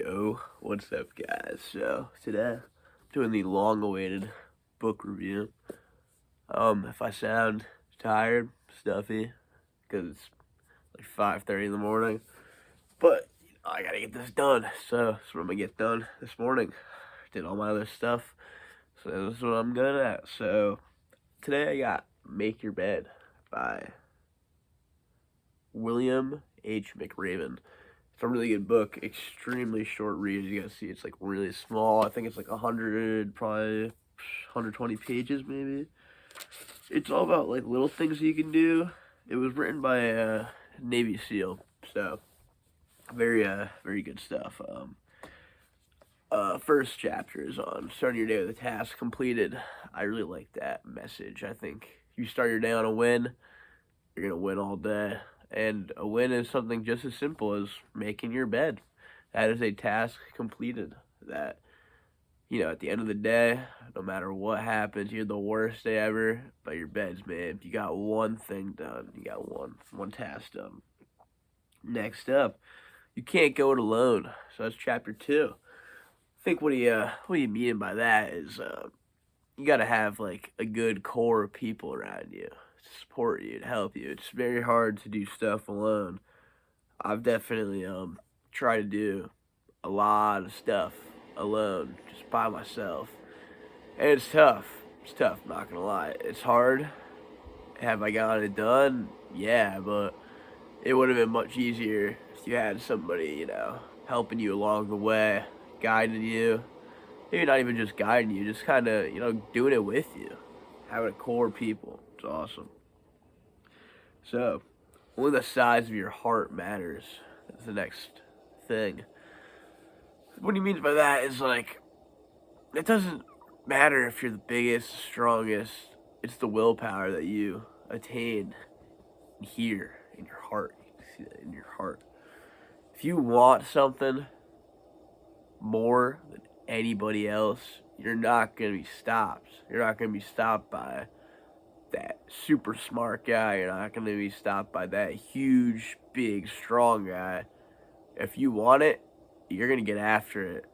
Yo, what's up, guys? So today, I'm doing the long-awaited book review. If I sound tired, stuffy, because it's like 5:30 in the morning, but I gotta get this done. So that's what I'm gonna get done this morning. Did all my other stuff, so this is what I'm good at. So today I got "Make Your Bed" by William H. McRaven. It's a really good book, extremely short read. As you guys see, it's like really small. I think it's like 100, probably 120 pages maybe. It's all about like little things you can do. It was written by a Navy SEAL, so very good stuff. First chapter is on starting your day with a task completed. I really like that message. I think if you start your day on a win, you're gonna win all day. And a win is something just as simple as making your bed. That is a task completed. That, at the end of the day, no matter what happens, you're the worst day ever, but your bed's made. You got one thing done. You got one task done. Next up, you can't go it alone. So that's chapter 2. I think what he mean by that is you got to have like a good core of people around you to support you, to help you. It's very hard to do stuff alone. I've definitely tried to do a lot of stuff alone, just by myself, and it's tough. It's tough, not gonna lie. It's hard. Have I gotten it done? Yeah, but it would have been much easier if you had somebody, helping you along the way, guiding you. Maybe not even just guiding you, just kind of, doing it with you. Having a core of people. It's awesome. So, only the size of your heart matters. That's the next thing. What he means by that is like, it doesn't matter if you're the biggest, strongest. It's the willpower that you attain here in your heart. You can see that in your heart. If you want something more than anybody else, you're not going to be stopped. You're not going to be stopped by that super smart guy. You're not going to be stopped by that huge, big, strong guy. If you want it, you're going to get after it.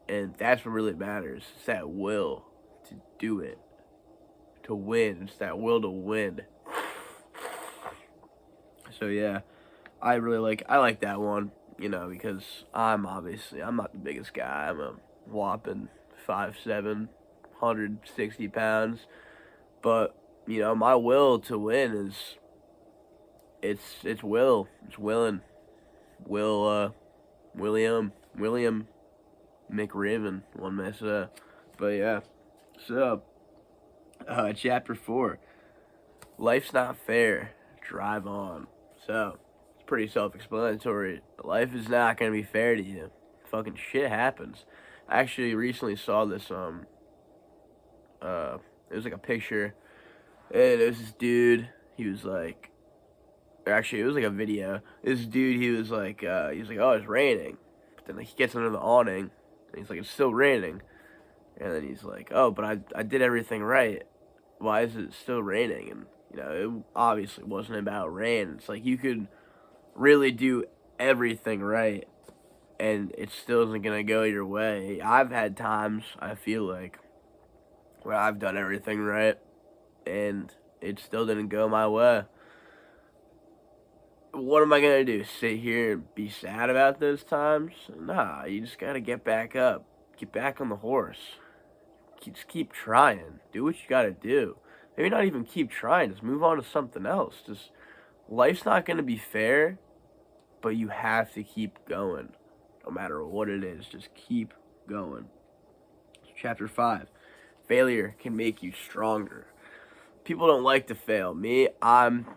And that's what really matters. It's that will to do it, to win. It's that will to win. So yeah, I like that one, because I'm not the biggest guy. I'm a whopping 5'7", 160 pounds. But, my will to win is it's will. It's willing. William McRaven, one may say. But yeah. So chapter 4. Life's not fair. Drive on. So it's pretty self-explanatory. Life is not gonna be fair to you. Fucking shit happens. I actually recently saw this it was like a picture, and it was this dude. He was like, or actually, it was like a video. This dude, he was like, oh, it's raining. But then like, he gets under the awning, and he's like, it's still raining. And then he's like, oh, but I did everything right. Why is it still raining? And, it obviously wasn't about rain. It's like you could really do everything right, and it still isn't going to go your way. I've had times, I feel like, where I've done everything right, and it still didn't go my way. What am I going to do? Sit here and be sad about those times? Nah, you just got to get back up. Get back on the horse. Just keep trying. Do what you got to do. Maybe not even keep trying. Just move on to something else. Just, life's not going to be fair, but you have to keep going. No matter what it is, just keep going. Chapter 5. Failure can make you stronger. People don't like to fail. Me, I'm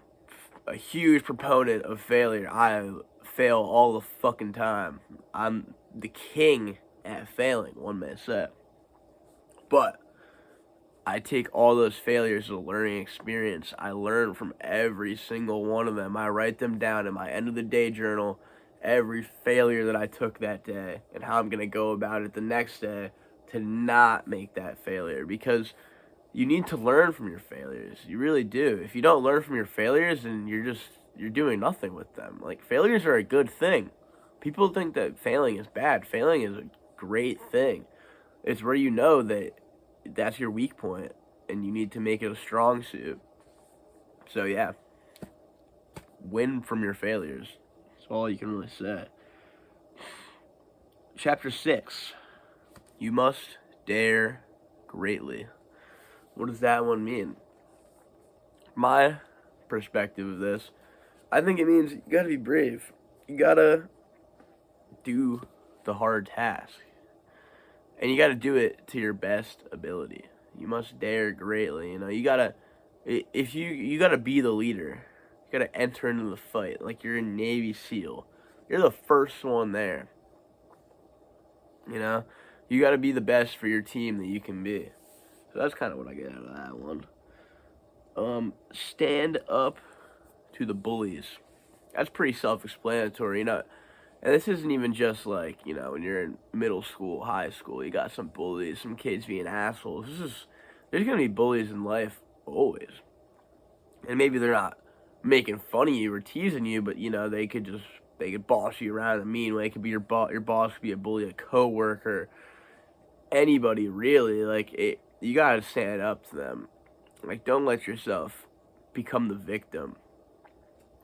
a huge proponent of failure. I fail all the fucking time. I'm the king at failing, one may say. But I take all those failures as a learning experience. I learn from every single one of them. I write them down in my end of the day journal, every failure that I took that day, and how I'm going to go about it the next day to not make that failure. Because you need to learn from your failures. You really do. If you don't learn from your failures, then you're doing nothing with them. Like, failures are a good thing. People think that failing is bad. Failing is a great thing. It's where you know that that's your weak point and you need to make it a strong suit. So yeah, win from your failures. That's all you can really say. Chapter 6. You must dare greatly. What does that one mean? My perspective of this, I think it means you gotta be brave. You gotta do the hard task. And you gotta do it to your best ability. You must dare greatly. You gotta, if you gotta be the leader. You gotta enter into the fight like you're a Navy SEAL. You're the first one there. You know, you gotta be the best for your team that you can be. So that's kind of what I get out of that one. Stand up to the bullies. That's pretty self-explanatory, And this isn't even just like, when you're in middle school, high school, you got some bullies, some kids being assholes. There's gonna be bullies in life always. And maybe they're not making fun of you or teasing you, but they could boss you around in a mean way. It could be your boss could be a bully, a coworker, anybody really. You gotta stand up to them. Like, don't let yourself become the victim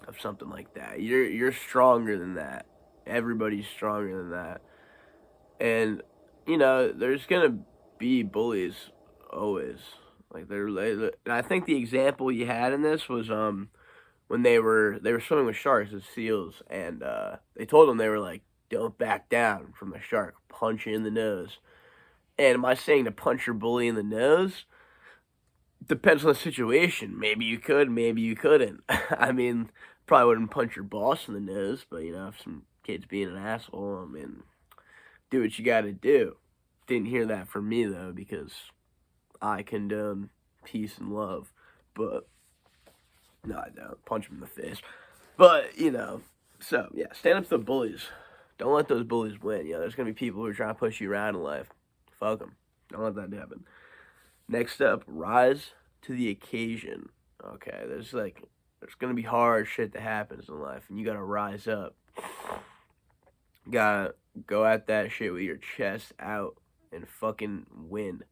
of something like that. You're stronger than that. Everybody's stronger than that. And there's gonna be bullies always. And I think the example you had in this was when they were swimming with sharks and seals, and they told them, they were like, don't back down from the shark, punch it in the nose. And am I saying to punch your bully in the nose? Depends on the situation. Maybe you could, maybe you couldn't. I mean, probably wouldn't punch your boss in the nose, but if some kid's being an asshole, I mean, do what you gotta do. Didn't hear that from me though, because I condone peace and love. But no, I don't. Punch him in the face. But so yeah, stand up to the bullies. Don't let those bullies win. There's gonna be people who are trying to push you around in life. Fuck them. Don't let that happen. Next up, rise to the occasion. Okay, there's gonna be hard shit that happens in life, and you gotta rise up. You gotta go at that shit with your chest out and fucking win.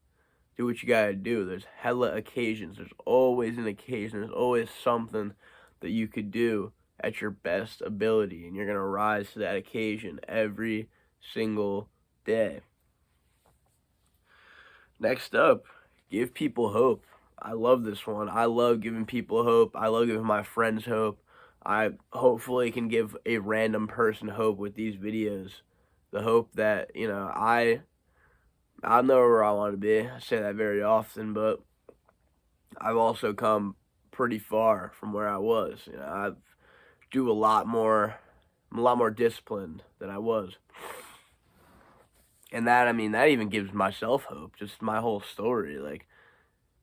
Do what you gotta do. There's hella occasions. There's always an occasion. There's always something that you could do at your best ability, and you're gonna rise to that occasion every single day. Next up, give people hope. I love this one. I love giving people hope. I love giving my friends hope. I hopefully can give a random person hope with these videos. The hope that, I know where I want to be. I say that very often, but I've also come pretty far from where I was. I've do a lot more. I'm a lot more disciplined than I was. And that even gives myself hope. Just my whole story,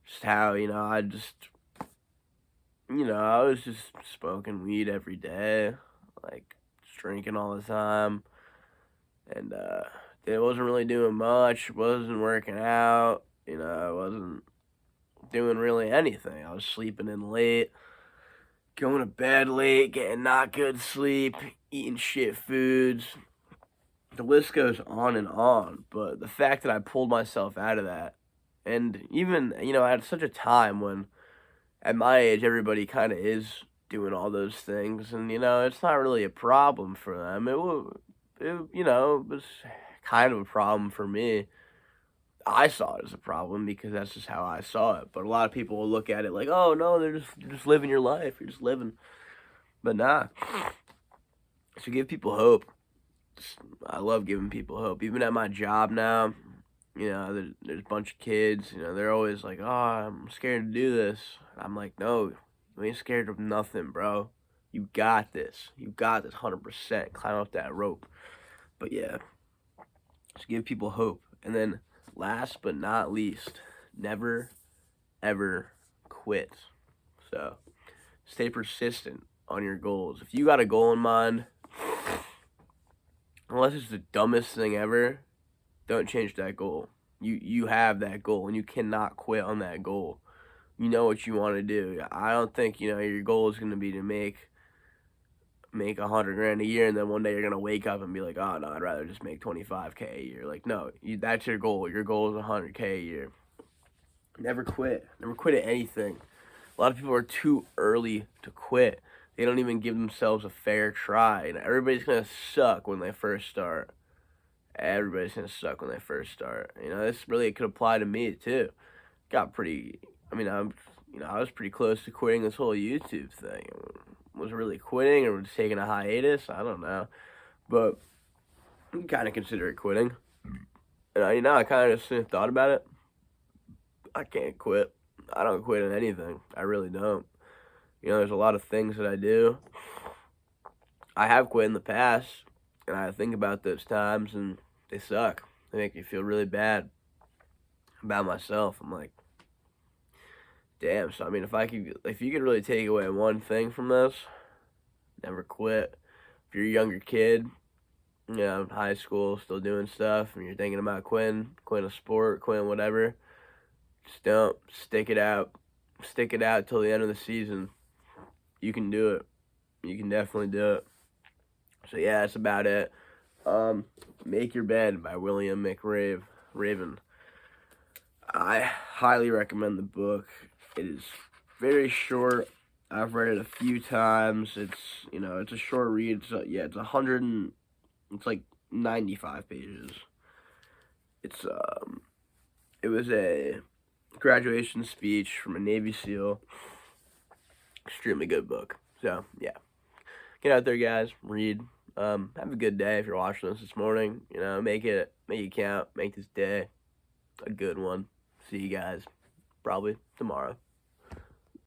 just how I was just smoking weed every day, just drinking all the time, and it wasn't really doing much. Wasn't working out. I wasn't doing really anything. I was sleeping in late, going to bed late, getting not good sleep, eating shit foods. The list goes on and on, but the fact that I pulled myself out of that, and even, at such a time when, at my age, everybody kind of is doing all those things, and, it's not really a problem for them. It was kind of a problem for me. I saw it as a problem because that's just how I saw it, but a lot of people will look at it like, oh, no, you're just living your life, you're just living, but nah. So give people hope. I love giving people hope. Even at my job now, there's a bunch of kids, they're always like, oh, I'm scared to do this. I'm like, no, you ain't scared of nothing, bro. You got this. You got this 100%. Climb up that rope. But yeah, just give people hope. And then last but not least, never, ever quit. So stay persistent on your goals. If you got a goal in mind, unless it's the dumbest thing ever, don't change that goal. You have that goal, and you cannot quit on that goal. You know what you want to do. I don't think, your goal is going to be to make make 100 grand a year, and then one day you're gonna wake up and be like, oh no, I'd rather just make 25K a year. Like, no, that's your goal. Your goal is 100K a year. Never quit. Never quit at anything. A lot of people are too early to quit. They don't even give themselves a fair try. And everybody's gonna suck when they first start. Everybody's gonna suck when they first start. This really could apply to me too. Got pretty. I mean, I was pretty close to quitting this whole YouTube thing. Was really quitting or was taking a hiatus? I don't know, but I kind of consider it quitting. And I kind of just thought about it. I can't quit. I don't quit on anything. I really don't. There's a lot of things that I do. I have quit in the past, and I think about those times, and they suck. They make me feel really bad about myself. I'm like, damn. So I mean, if you could really take away one thing from this, never quit. If you're a younger kid, in high school, still doing stuff, and you're thinking about quitting a sport, quitting whatever, just don't. Stick it out. Stick it out till the end of the season. You can do it. You can definitely do it. So yeah, that's about it. Make Your Bed by William McRaven. I highly recommend the book. It is very short. I've read it a few times. It's a short read. It's 100 and it's like 95 pages. It was a graduation speech from a Navy SEAL. Extremely good book. So yeah, get out there, guys. Read. Have a good day if you're watching this morning. Make it count. Make this day a good one. See you guys probably tomorrow.